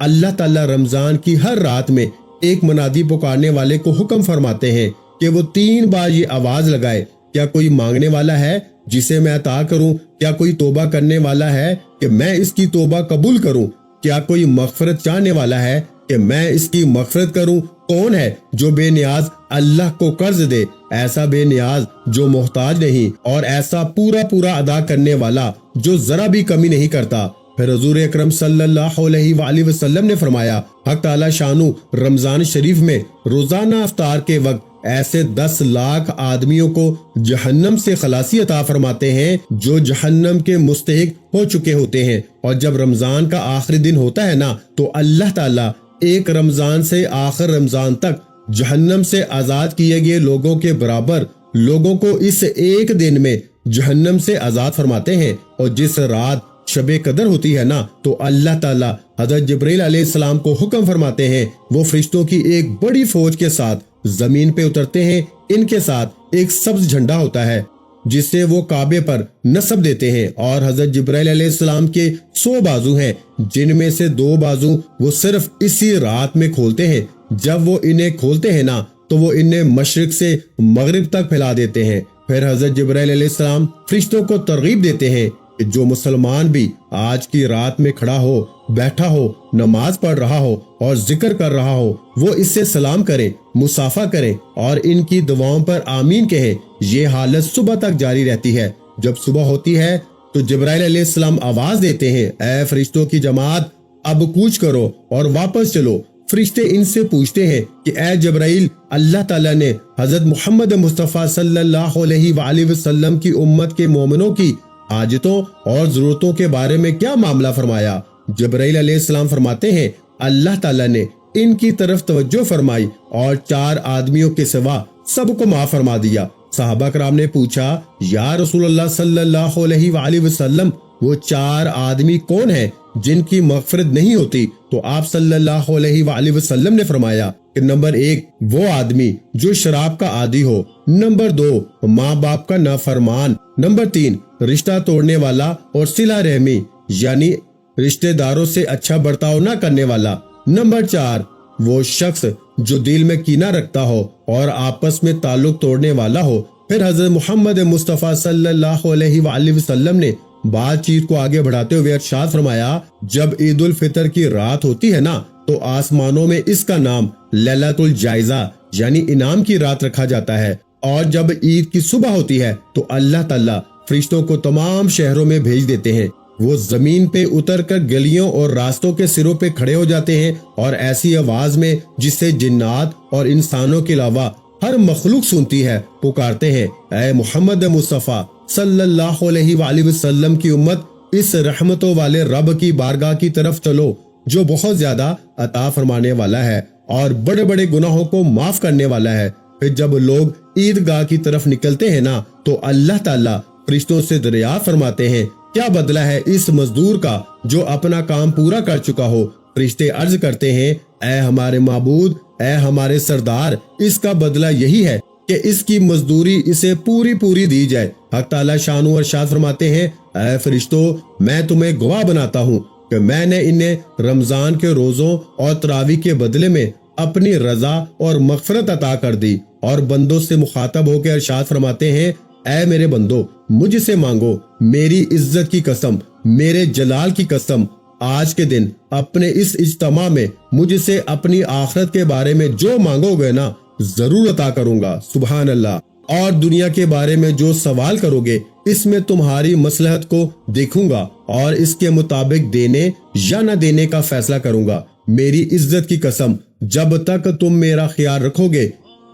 اللہ تعالیٰ رمضان کی ہر رات میں ایک منادی پکارنے والے کو حکم فرماتے ہیں کہ وہ 3 بار یہ آواز لگائے، کیا کوئی مانگنے والا ہے جسے میں عطا کروں؟ کیا کوئی توبہ کرنے والا ہے کہ میں اس کی توبہ قبول کروں؟ کیا کوئی مغفرت چاہنے والا ہے کہ میں اس کی مغفرت کروں؟ کون ہے جو بے نیاز اللہ کو قرض دے، ایسا بے نیاز جو محتاج نہیں، اور ایسا پورا پورا ادا کرنے والا جو ذرا بھی کمی نہیں کرتا؟ پھر حضور اکرم صلی اللہ علیہ وآلہ وسلم نے فرمایا، حق تعالی شانو رمضان شریف میں روزانہ افطار کے وقت ایسے 10 لاکھ آدمیوں کو جہنم سے خلاصی عطا فرماتے ہیں جو جہنم کے مستحق ہو چکے ہوتے ہیں۔ اور جب رمضان کا آخری دن ہوتا ہے نا، تو اللہ تعالیٰ ایک رمضان سے آخر رمضان تک جہنم سے آزاد کیے گئے لوگوں کے برابر لوگوں کو اس ایک دن میں جہنم سے آزاد فرماتے ہیں۔ اور جس رات شب قدر ہوتی ہے نا، تو اللہ تعالیٰ حضرت جبرائیل علیہ السلام کو حکم فرماتے ہیں، وہ فرشتوں کی ایک بڑی فوج کے ساتھ زمین پہ اترتے ہیں۔ ان کے ساتھ ایک سبز جھنڈا ہوتا ہے جسے وہ کعبے پر نصب دیتے ہیں، اور حضرت جبرائیل علیہ السلام کے 100 بازو ہیں، جن میں سے 2 بازو وہ صرف اسی رات میں کھولتے ہیں۔ جب وہ انہیں کھولتے ہیں نا، تو وہ انہیں مشرق سے مغرب تک پھیلا دیتے ہیں۔ پھر حضرت جبرائیل علیہ السلام فرشتوں کو ترغیب دیتے ہیں کہ جو مسلمان بھی آج کی رات میں کھڑا ہو، بیٹھا ہو، نماز پڑھ رہا ہو اور ذکر کر رہا ہو، وہ اس سے سلام کریں، مصافحہ کریں اور ان کی دعاؤں پر آمین کہیں۔ یہ حالت صبح تک جاری رہتی ہے۔ جب صبح ہوتی ہے تو جبرائیل علیہ السلام آواز دیتے ہیں، اے فرشتوں کی جماعت، اب کوچ کرو اور واپس چلو۔ فرشتے ان سے پوچھتے ہیں کہ اے جبرائیل، اللہ تعالیٰ نے حضرت محمد مصطفیٰ صلی اللہ علیہ وآلہ وسلم کی امت کے مومنوں کی حاجتوں اور ضرورتوں کے بارے میں کیا معاملہ فرمایا؟ جبرائیل علیہ السلام فرماتے ہیں، اللہ تعالیٰ نے ان کی طرف توجہ فرمائی اور 4 آدمیوں کے سوا سب کو معاف فرما دیا۔ صحابہ کرام نے پوچھا، یا رسول اللہ صلی اللہ علیہ وآلہ وسلم، وہ 4 آدمی کون ہیں جن کی مغفرت نہیں ہوتی؟ تو آپ صلی اللہ علیہ وآلہ وسلم نے فرمایا کہ نمبر 1 وہ آدمی جو شراب کا عادی ہو، نمبر 2 ماں باپ کا نافرمان، نمبر 3 رشتہ توڑنے والا اور صلہ رحمی یعنی رشتہ داروں سے اچھا برتاؤ نہ کرنے والا، نمبر 4 وہ شخص جو دل میں کینہ رکھتا ہو اور آپس میں تعلق توڑنے والا ہو۔ پھر حضرت محمد مصطفیٰ صلی اللہ علیہ وآلہ وسلم نے بات چیت کو آگے بڑھاتے ہوئے ارشاد فرمایا، جب عید الفطر کی رات ہوتی ہے نا، تو آسمانوں میں اس کا نام لیلۃ الجائزہ یعنی انعام کی رات رکھا جاتا ہے، اور جب عید کی صبح ہوتی ہے تو اللہ تعالیٰ فرشتوں کو تمام شہروں میں بھیج دیتے ہیں۔ وہ زمین پہ اتر کر گلیوں اور راستوں کے سروں پہ کھڑے ہو جاتے ہیں اور ایسی آواز میں جسے جنات اور انسانوں کے علاوہ ہر مخلوق سنتی ہے پکارتے ہیں، اے محمد مصطفیٰ صلی اللہ علیہ وآلہ وسلم کی امت، اس رحمتوں والے رب کی بارگاہ کی طرف چلو جو بہت زیادہ عطا فرمانے والا ہے اور بڑے بڑے گناہوں کو معاف کرنے والا ہے۔ پھر جب لوگ عیدگاہ کی طرف نکلتے ہیں نا، تو اللہ تعالیٰ فرشتوں سے دریافت فرماتے ہیں، کیا بدلہ ہے اس مزدور کا جو اپنا کام پورا کر چکا ہو؟ فرشتے عرض کرتے ہیں، اے ہمارے معبود، اے ہمارے سردار، اس کا بدلہ یہی ہے کہ اس کی مزدوری اسے پوری پوری دی جائے۔ حق تعالیٰ شانو ارشاد فرماتے ہیں، اے فرشتوں، میں تمہیں گواہ بناتا ہوں کہ میں نے انہیں رمضان کے روزوں اور تراویح کے بدلے میں اپنی رضا اور مغفرت عطا کر دی۔ اور بندوں سے مخاطب ہو کے ارشاد فرماتے ہیں، اے میرے بندو، مجھ سے مانگو، میری عزت کی قسم، میرے جلال کی قسم، آج کے دن اپنے اس اجتماع میں مجھ سے اپنی آخرت کے بارے میں جو مانگو گے نا، ضرور عطا کروں گا۔ سبحان اللہ۔ اور دنیا کے بارے میں جو سوال کرو گے، اس میں تمہاری مصلحت کو دیکھوں گا اور اس کے مطابق دینے یا نہ دینے کا فیصلہ کروں گا۔ میری عزت کی قسم، جب تک تم میرا خیال رکھو گے،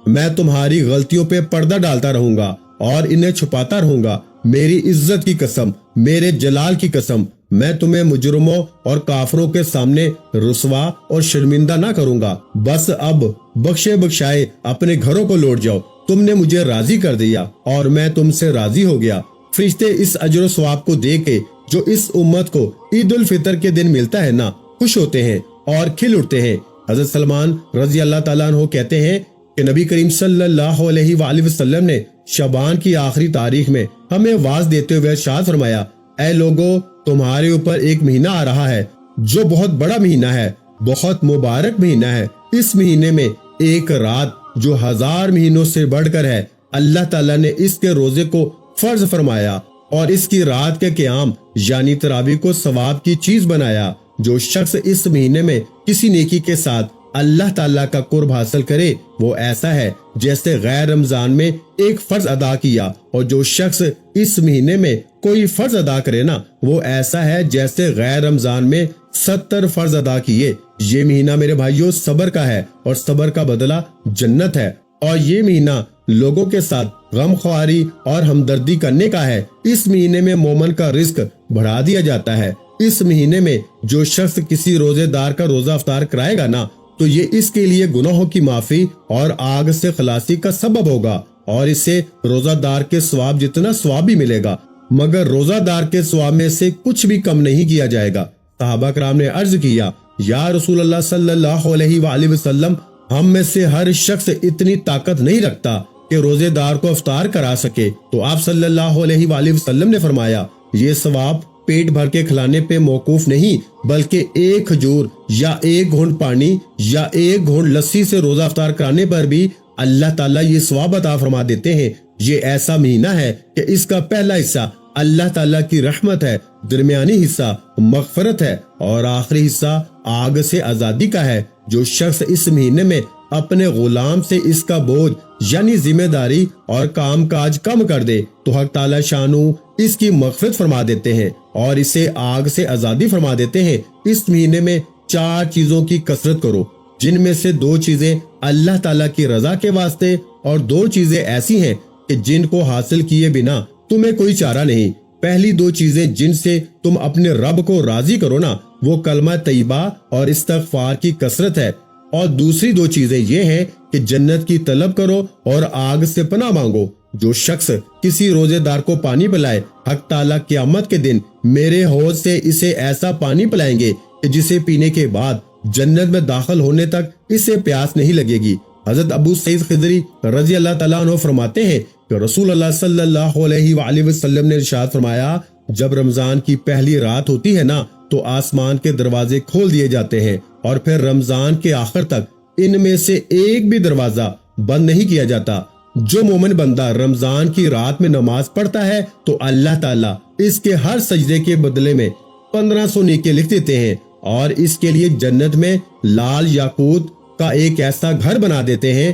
میں تمہاری غلطیوں پہ پردہ ڈالتا رہوں گا اور انہیں چھپاتا رہوں گا۔ میری عزت کی قسم، میرے جلال کی قسم، میں تمہیں مجرموں اور کافروں کے سامنے رسوا اور شرمندہ نہ کروں گا۔ بس اب بخشے بخشائے اپنے گھروں کو لوٹ جاؤ، تم نے مجھے راضی کر دیا اور میں تم سے راضی ہو گیا۔ فرشتے اس اجر و ثواب کو دے کے جو اس امت کو عید الفطر کے دن ملتا ہے نا، خوش ہوتے ہیں اور کھل اٹھتے ہیں۔ حضرت سلمان رضی اللہ تعالیٰ عنہ کہتے ہیں کہ نبی کریم صلی اللہ علیہ وآلہ وسلم نے شعبان کی آخری تاریخ میں ہمیں واز دیتے ہوئے ارشاد فرمایا، اے لوگو، تمہارے اوپر ایک مہینہ آ رہا ہے جو بہت بڑا مہینہ ہے، بہت مبارک مہینہ ہے۔ اس مہینے میں ایک رات جو 1000 مہینوں سے بڑھ کر ہے، اللہ تعالیٰ نے اس کے روزے کو فرض فرمایا اور اس کی رات کے قیام یعنی تراویح کو ثواب کی چیز بنایا۔ جو شخص اس مہینے میں کسی نیکی کے ساتھ اللہ تعالیٰ کا قرب حاصل کرے وہ ایسا ہے جیسے غیر رمضان میں ایک فرض ادا کیا، اور جو شخص اس مہینے میں کوئی فرض ادا کرے نا وہ ایسا ہے جیسے غیر رمضان میں 70 فرض ادا کیے۔ یہ مہینہ میرے بھائیوں صبر کا ہے اور صبر کا بدلہ جنت ہے، اور یہ مہینہ لوگوں کے ساتھ غم خواری اور ہمدردی کرنے کا ہے۔ اس مہینے میں مومن کا رزق بڑھا دیا جاتا ہے۔ اس مہینے میں جو شخص کسی روزے دار کا روزہ افطار کرائے گا نا تو یہ اس کے لیے گناہوں کی معافی اور آگ سے خلاصی کا سبب ہوگا، اور اسے روزہ دار کے ثواب جتنا ثواب بھی ملے گا، مگر روزہ دار کے ثواب میں سے کچھ بھی کم نہیں کیا جائے گا۔ صحابہ کرام نے عرض کیا، یا رسول اللہ صلی اللہ علیہ وآلہ وسلم، ہم میں سے ہر شخص اتنی طاقت نہیں رکھتا کہ روزے دار کو افطار کرا سکے۔ تو آپ صلی اللہ علیہ وآلہ وسلم نے فرمایا، یہ ثواب پیٹ بھر کے کھلانے پہ موقوف نہیں، بلکہ ایک کھجور یا ایک گھونٹ پانی یا ایک گھونٹ لسی سے روزہ افطار کرانے پر بھی اللہ تعالیٰ یہ ثواب عطا فرما دیتے ہیں۔ یہ ایسا مہینہ ہے کہ اس کا پہلا حصہ اللہ تعالیٰ کی رحمت ہے، درمیانی حصہ مغفرت ہے اور آخری حصہ آگ سے آزادی کا ہے۔ جو شخص اس مہینے میں اپنے غلام سے اس کا بوجھ یعنی ذمہ داری اور کام کاج کم کر دے تو حق تعالیٰ شانو اس کی مغفرت فرما دیتے ہیں اور اسے آگ سے آزادی فرما دیتے ہیں۔ اس مہینے میں 4 چیزوں کی کثرت کرو، جن میں سے 2 چیزیں اللہ تعالیٰ کی رضا کے واسطے اور 2 چیزیں ایسی ہیں کہ جن کو حاصل کیے بنا تمہیں کوئی چارہ نہیں۔ پہلی 2 چیزیں جن سے تم اپنے رب کو راضی کرو نا وہ کلمہ طیبہ اور استغفار کی کثرت ہے، اور دوسری 2 چیزیں یہ ہیں کہ جنت کی طلب کرو اور آگ سے پناہ مانگو۔ جو شخص کسی روزے دار کو پانی پلائے، حق تعالیٰ قیامت کے دن میرے حوض سے اسے ایسا پانی پلائیں گے کہ جسے پینے کے بعد جنت میں داخل ہونے تک اسے پیاس نہیں لگے گی۔ حضرت ابو سعید خدری رضی اللہ تعالیٰ عنہ فرماتے ہیں کہ رسول اللہ صلی اللہ علیہ وآلہ وسلم نے ارشاد فرمایا، جب رمضان کی پہلی رات ہوتی ہے نا تو آسمان کے دروازے کھول دیے جاتے ہیں اور پھر رمضان کے آخر تک ان میں سے ایک بھی دروازہ بند نہیں کیا جاتا۔ جو مومن بندہ رمضان کی رات میں نماز پڑھتا ہے تو اللہ تعالیٰ اس کے ہر سجدے کے بدلے میں 1500 نیکیاں لکھ دیتے ہیں اور اس کے لیے جنت میں لال یاقوت کا ایک ایسا گھر بنا دیتے ہیں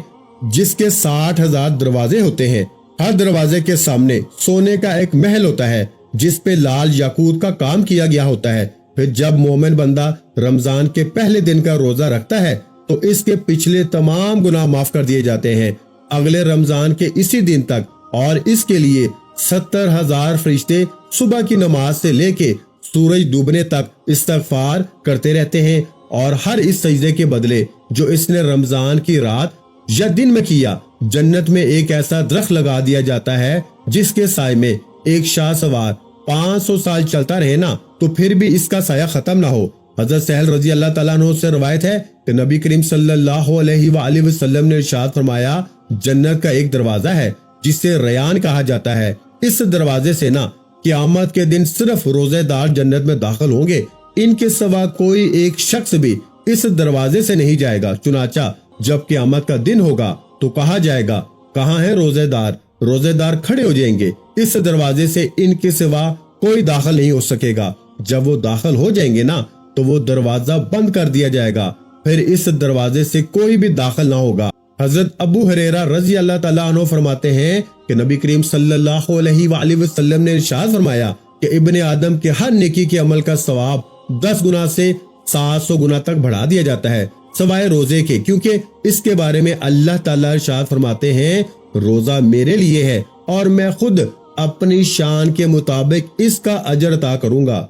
جس کے 60,000 دروازے ہوتے ہیں۔ ہر دروازے کے سامنے سونے کا ایک محل ہوتا ہے جس پہ لال یاقوت کا کام کیا گیا ہوتا ہے۔ پھر جب مومن بندہ رمضان کے پہلے دن کا روزہ رکھتا ہے تو اس کے پچھلے تمام گناہ معاف کر دیے جاتے ہیں اگلے رمضان کے اسی دن تک، اور اس کے لیے 70,000 فرشتے صبح کی نماز سے لے کے سورج ڈوبنے تک استغفار کرتے رہتے ہیں، اور ہر اس سجدے کے بدلے جو اس نے رمضان کی رات یا دن میں کیا جنت میں ایک ایسا درخت لگا دیا جاتا ہے جس کے سائے میں ایک شاہ سوار 500 سال چلتا رہے نا تو پھر بھی اس کا سایہ ختم نہ ہو۔ حضرت سہل رضی اللہ تعالیٰ عنہ سے روایت ہے کہ نبی کریم صلی اللہ علیہ وآلہ وسلم نے ارشاد فرمایا، جنت کا ایک دروازہ ہے جسے ریان کہا جاتا ہے، اس دروازے سے نا قیامت کے دن صرف روزے دار جنت میں داخل ہوں گے، ان کے سوا کوئی ایک شخص بھی اس دروازے سے نہیں جائے گا۔ چنانچہ جب قیامت کا دن ہوگا تو کہا جائے گا، کہاں ہیں روزے دار؟ روزے دار کھڑے ہو جائیں گے، اس دروازے سے ان کے سوا کوئی داخل نہیں ہو سکے گا۔ جب وہ داخل ہو جائیں گے نا تو وہ دروازہ بند کر دیا جائے گا، پھر اس دروازے سے کوئی بھی داخل نہ ہوگا۔ حضرت ابو ہریرہ رضی اللہ تعالیٰ عنہ فرماتے ہیں کہ نبی کریم صلی اللہ علیہ وآلہ وسلم نے ارشاد فرمایا کہ ابن آدم کے ہر نیکی کے عمل کا ثواب 10 گنا سے 700 گنا تک بڑھا دیا جاتا ہے، سوائے روزے کے، کیونکہ اس کے بارے میں اللہ تعالیٰ ارشاد فرماتے ہیں، روزہ میرے لیے ہے اور میں خود اپنی شان کے مطابق اس کا اجر عطا کروں گا،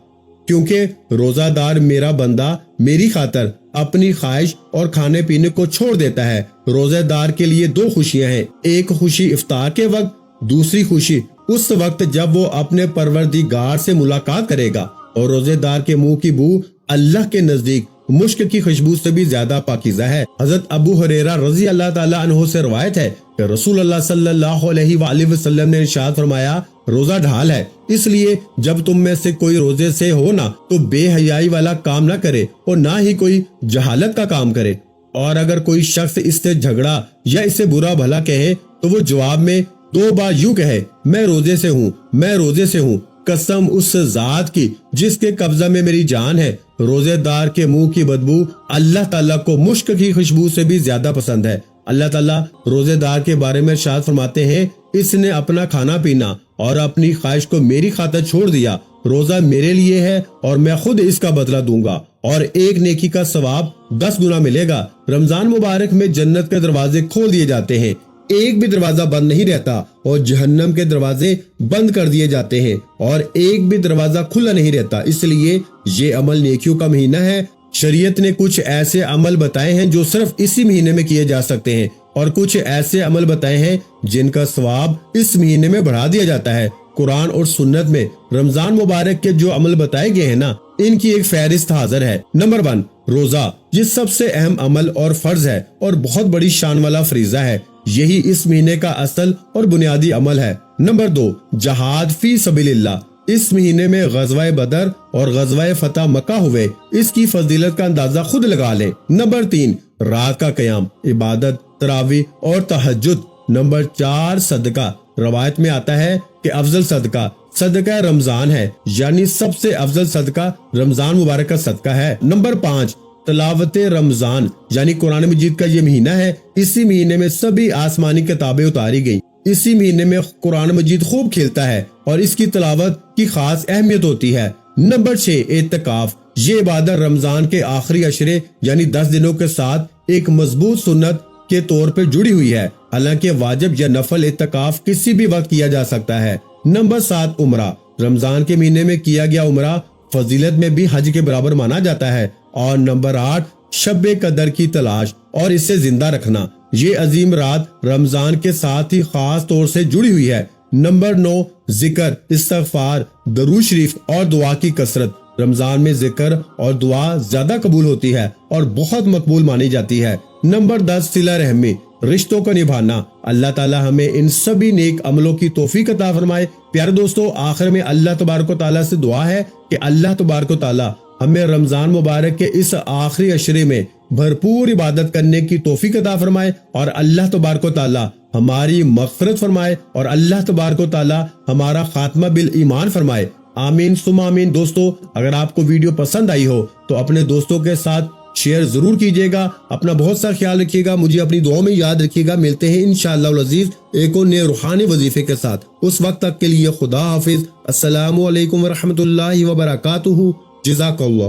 کیونکہ روزہ دار میرا بندہ میری خاطر اپنی خواہش اور کھانے پینے کو چھوڑ دیتا ہے۔ روزہ دار کے لیے 2 خوشیاں ہیں، ایک خوشی افطار کے وقت، دوسری خوشی اس وقت جب وہ اپنے پروردگار سے ملاقات کرے گا، اور روزے دار کے منہ کی بو اللہ کے نزدیک مشک کی خوشبو سے بھی زیادہ پاکیزہ ہے۔ حضرت ابو ہریرہ رضی اللہ تعالیٰ عنہ سے روایت ہے کہ رسول اللہ صلی اللہ علیہ وآلہ وسلم نے ارشاد فرمایا، روزہ ڈھال ہے، اس لیے جب تم میں سے کوئی روزے سے ہو نا تو بے حیائی والا کام نہ کرے اور نہ ہی کوئی جہالت کا کام کرے، اور اگر کوئی شخص اس سے جھگڑا یا اسے برا بھلا کہے تو وہ جواب میں 2 بار یوں کہے، میں روزے سے ہوں، میں روزے سے ہوں، قسم اس ذات کی جس کے قبضہ میں میری جان ہے، روزے دار کے منہ کی بدبو اللہ تعالیٰ کو مشک کی خوشبو سے بھی زیادہ پسند ہے۔ اللہ تعالیٰ روزے دار کے بارے میں ارشاد فرماتے ہیں، اس نے اپنا کھانا پینا اور اپنی خواہش کو میری خاطر چھوڑ دیا، روزہ میرے لیے ہے اور میں خود اس کا بدلہ دوں گا، اور ایک نیکی کا ثواب 10 گنا ملے گا۔ رمضان مبارک میں جنت کے دروازے کھول دیے جاتے ہیں، ایک بھی دروازہ بند نہیں رہتا، اور جہنم کے دروازے بند کر دیے جاتے ہیں اور ایک بھی دروازہ کھلا نہیں رہتا۔ اس لیے یہ عمل نیکیوں کا مہینہ ہے۔ شریعت نے کچھ ایسے عمل بتائے ہیں جو صرف اسی مہینے میں کیے جا سکتے ہیں، اور کچھ ایسے عمل بتائے ہیں جن کا ثواب اس مہینے میں بڑھا دیا جاتا ہے۔ قرآن اور سنت میں رمضان مبارک کے جو عمل بتائے گئے ہیں نا، ان کی ایک فہرست حاضر ہے۔ نمبر 1، روزہ، یہ سب سے اہم عمل اور فرض ہے اور بہت بڑی شان والا فریضہ ہے، یہی اس مہینے کا اصل اور بنیادی عمل ہے۔ نمبر 2، جہاد فی سبیل اللہ، اس مہینے میں غزوہ بدر اور غزوہ فتح مکہ ہوئے، اس کی فضیلت کا اندازہ خود لگا لیں۔ نمبر 3، رات کا قیام، عبادت، تراویح اور تہجد۔ نمبر 4، صدقہ، روایت میں آتا ہے کہ افضل صدقہ رمضان ہے، یعنی سب سے افضل صدقہ رمضان مبارک کا صدقہ ہے۔ نمبر 5، تلاوت رمضان، یعنی قرآن مجید کا یہ مہینہ ہے، اسی مہینے میں سبھی آسمانی کتابیں اتاری گئیں، اسی مہینے میں قرآن مجید خوب کھلتا ہے اور اس کی تلاوت کی خاص اہمیت ہوتی ہے۔ نمبر 6، اعتکاف، یہ عبادت رمضان کے آخری عشرے یعنی 10 دنوں کے ساتھ ایک مضبوط سنت کے طور پر جڑی ہوئی ہے، حالانکہ واجب یا نفل اعتکاف کسی بھی وقت کیا جا سکتا ہے۔ نمبر 7، عمرہ، رمضان کے مہینے میں کیا گیا عمرہ فضیلت میں بھی حج کے برابر مانا جاتا ہے۔ اور نمبر 8، شب قدر کی تلاش اور اسے زندہ رکھنا، یہ عظیم رات رمضان کے ساتھ ہی خاص طور سے جڑی ہوئی ہے۔ نمبر 9، ذکر، استغفار، درود شریف اور دعا کی کثرت، رمضان میں ذکر اور دعا زیادہ قبول ہوتی ہے اور بہت مقبول مانی جاتی ہے۔ نمبر 10، صلہ رحمی، رشتوں کو نبھانا، اللہ تعالیٰ ہمیں ان سبھی نیک عملوں کی توفیق عطا فرمائے۔ پیارے دوستو، آخر میں اللہ تبارک و تعالیٰ سے دعا ہے کہ اللہ تبارک و تعالیٰ ہمیں رمضان مبارک کے اس آخری عشرے میں بھرپور عبادت کرنے کی توفیق عطا فرمائے، اور اللہ تبارک و تعالیٰ ہماری مغفرت فرمائے، اور اللہ تبارک و تعالیٰ ہمارا خاتمہ بالایمان فرمائے۔ آمین ثم آمین۔ دوستو، اگر آپ کو ویڈیو پسند آئی ہو تو اپنے دوستوں کے ساتھ شیئر ضرور کیجیے گا۔ اپنا بہت سا خیال رکھیے گا، مجھے اپنی دعاؤں میں یاد رکھیے گا۔ ملتے ہیں انشاءاللہ العزیز ایک اور نئے روحانی وظیفے کے ساتھ، اس وقت تک کے لیے خدا حافظ۔ السلام علیکم ورحمۃ اللہ وبرکاتہ۔ جزاک اللہ۔